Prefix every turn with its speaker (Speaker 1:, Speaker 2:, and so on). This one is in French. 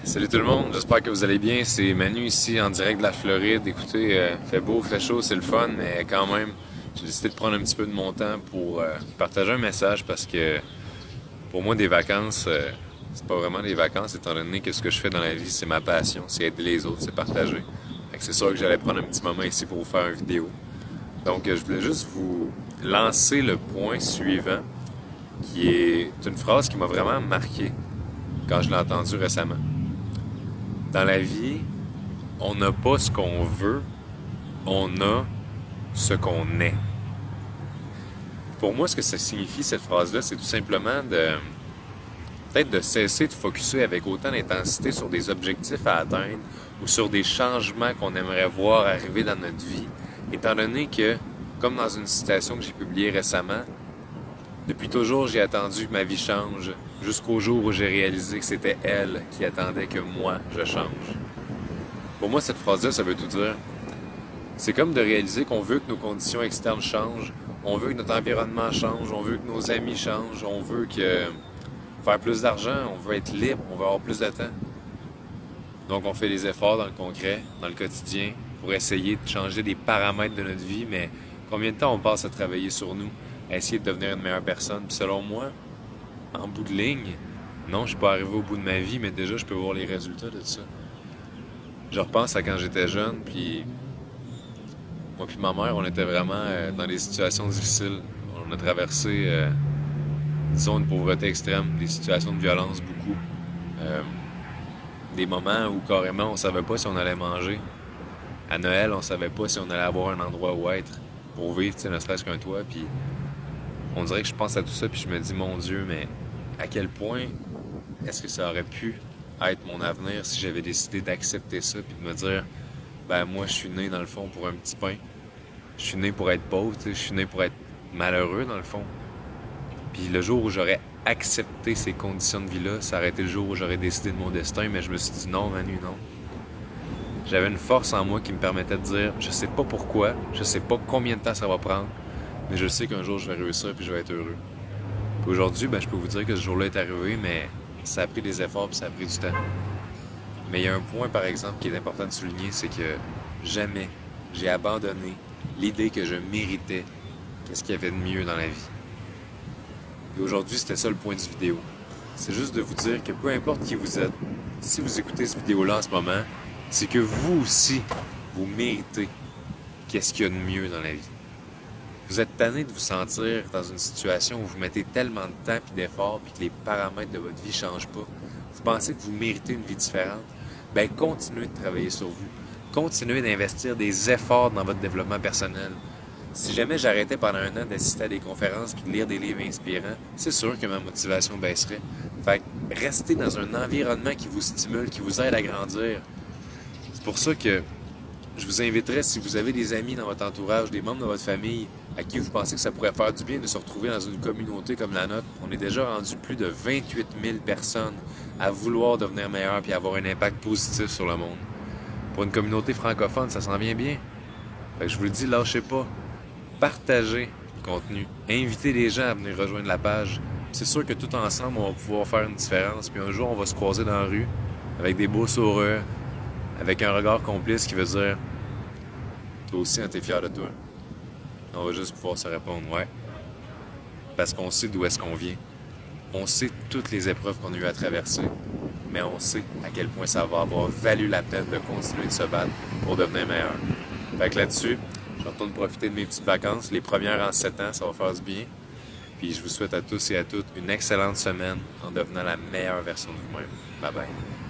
Speaker 1: Salut tout le monde, j'espère que vous allez bien. C'est Manu ici en direct de la Floride. Écoutez, fait beau, fait chaud, c'est le fun, mais quand même, j'ai décidé de prendre un petit peu de mon temps pour partager un message parce que pour moi, des vacances, c'est pas vraiment des vacances étant donné que ce que je fais dans la vie, c'est ma passion, c'est aider les autres, c'est partager. Fait que c'est sûr que j'allais prendre un petit moment ici pour vous faire une vidéo. Donc, je voulais juste vous lancer le point suivant, qui est une phrase qui m'a vraiment marqué quand je l'ai entendue récemment. Dans la vie, on n'a pas ce qu'on veut, on a ce qu'on est. Pour moi, ce que ça signifie, cette phrase-là, c'est tout simplement de peut-être de cesser de focusser avec autant d'intensité sur des objectifs à atteindre ou sur des changements qu'on aimerait voir arriver dans notre vie, étant donné que, comme dans une citation que j'ai publiée récemment, depuis toujours, j'ai attendu que ma vie change, jusqu'au jour où j'ai réalisé que c'était elle qui attendait que moi, je change. Pour moi, cette phrase-là, ça veut tout dire. C'est comme de réaliser qu'on veut que nos conditions externes changent, on veut que notre environnement change, on veut que nos amis changent, on veut que faire plus d'argent, on veut être libre, on veut avoir plus de temps. Donc on fait des efforts dans le concret, dans le quotidien, pour essayer de changer des paramètres de notre vie, mais combien de temps on passe à travailler sur nous, à essayer de devenir une meilleure personne? Puis selon moi, en bout de ligne, non, je suis pas arrivé au bout de ma vie, mais déjà je peux voir les résultats de ça. Je repense à quand j'étais jeune, puis moi puis ma mère, on était vraiment dans des situations difficiles. On a traversé, disons, une pauvreté extrême, des situations de violence beaucoup. Euh, des moments où carrément on savait pas si on allait manger. À Noël, on savait pas si on allait avoir un endroit où être pour vivre, tu sais, ne serait-ce qu'un toit. Puis on dirait que je pense à tout ça, puis je me dis, mon Dieu, mais à quel point est-ce que ça aurait pu être mon avenir si j'avais décidé d'accepter ça, puis de me dire, ben moi, je suis né dans le fond pour un petit pain. Je suis né pour être pauvre, tu sais, je suis né pour être malheureux dans le fond. Puis le jour où j'aurais accepté ces conditions de vie-là, ça aurait été le jour où j'aurais décidé de mon destin, mais je me suis dit non, Manu, non. J'avais une force en moi qui me permettait de dire, je sais pas pourquoi, je sais pas combien de temps ça va prendre, mais je sais qu'un jour je vais réussir puis je vais être heureux. Puis aujourd'hui, ben, je peux vous dire que ce jour-là est arrivé, mais ça a pris des efforts puis ça a pris du temps. Mais il y a un point, par exemple, qui est important de souligner, c'est que jamais j'ai abandonné l'idée que je méritais qu'est-ce qu'il y avait de mieux dans la vie. Et aujourd'hui, c'était ça le point du vidéo. C'est juste de vous dire que peu importe qui vous êtes, si vous écoutez cette vidéo-là en ce moment, c'est que vous aussi, vous méritez qu'est-ce qu'il y a de mieux dans la vie. Vous êtes tanné de vous sentir dans une situation où vous mettez tellement de temps et d'efforts puis que les paramètres de votre vie ne changent pas. Vous pensez que vous méritez une vie différente. Ben, continuez de travailler sur vous. Continuez d'investir des efforts dans votre développement personnel. Si jamais j'arrêtais pendant un an d'assister à des conférences puis de lire des livres inspirants, c'est sûr que ma motivation baisserait. Fait que restez dans un environnement qui vous stimule, qui vous aide à grandir. C'est pour ça que je vous inviterais, si vous avez des amis dans votre entourage, des membres de votre famille, à qui vous pensez que ça pourrait faire du bien de se retrouver dans une communauté comme la nôtre. On est déjà rendu plus de 28 000 personnes à vouloir devenir meilleur et avoir un impact positif sur le monde. Pour une communauté francophone, ça s'en vient bien. Fait que je vous le dis, lâchez pas. Partagez le contenu. Invitez les gens à venir rejoindre la page. C'est sûr que tout ensemble, on va pouvoir faire une différence. Puis un jour, on va se croiser dans la rue avec des beaux sourires, avec un regard complice qui veut dire toi aussi, t'es fier de toi. On va juste pouvoir se répondre ouais. Parce qu'on sait d'où est-ce qu'on vient. On sait toutes les épreuves qu'on a eu à traverser. Mais on sait à quel point ça va avoir valu la peine de continuer de se battre pour devenir meilleur. Fait que là-dessus, je retourne profiter de mes petites vacances. Les premières en 7 ans, ça va faire du bien. Puis je vous souhaite à tous et à toutes une excellente semaine en devenant la meilleure version de vous-même. Bye bye.